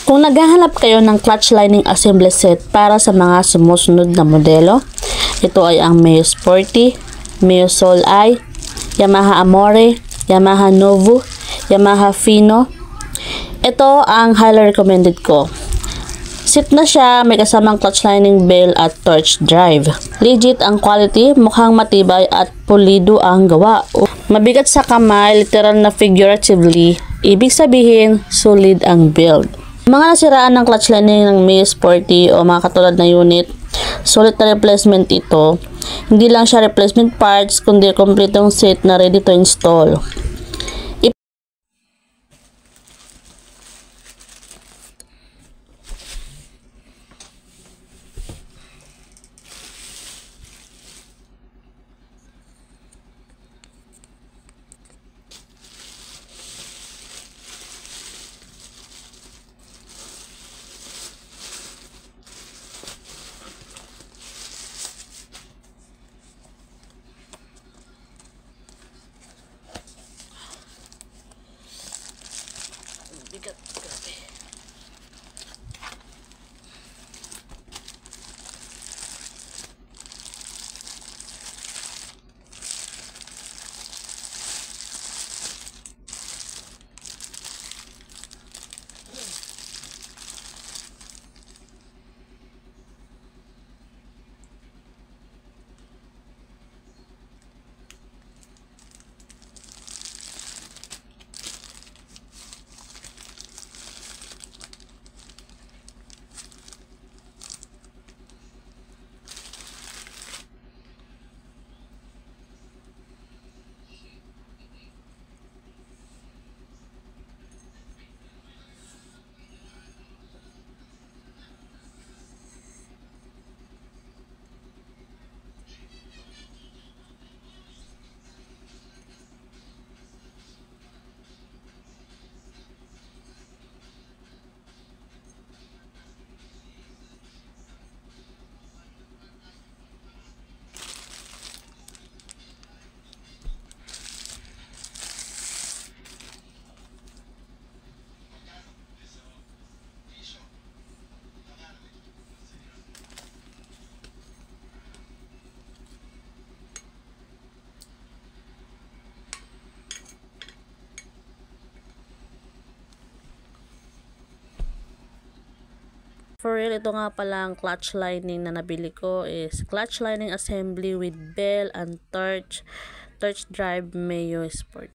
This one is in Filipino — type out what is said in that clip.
Kung naghahanap kayo ng clutch lining assembly set para sa mga sumusunod na modelo, ito ay ang Mio Sporty, Mio Soul I, Yamaha Amore, Yamaha Novo, Yamaha Fino. Ito ang highly recommended ko. Set na siya, may kasamang clutch lining bell at torch drive. Legit ang quality, mukhang matibay at pulido ang gawa. Mabigat sa kamay, literal na figuratively, ibig sabihin, solid ang build. Mga nasiraan ng clutch lining ng Mio Sporty o mga katulad na unit, solid na replacement ito. Hindi lang siya replacement parts, kundi kompletong set na ready to install. Bigat, grabe. For real, ito nga pala ang clutch lining na nabili ko is clutch lining assembly with bell and torch drive Mio Sport.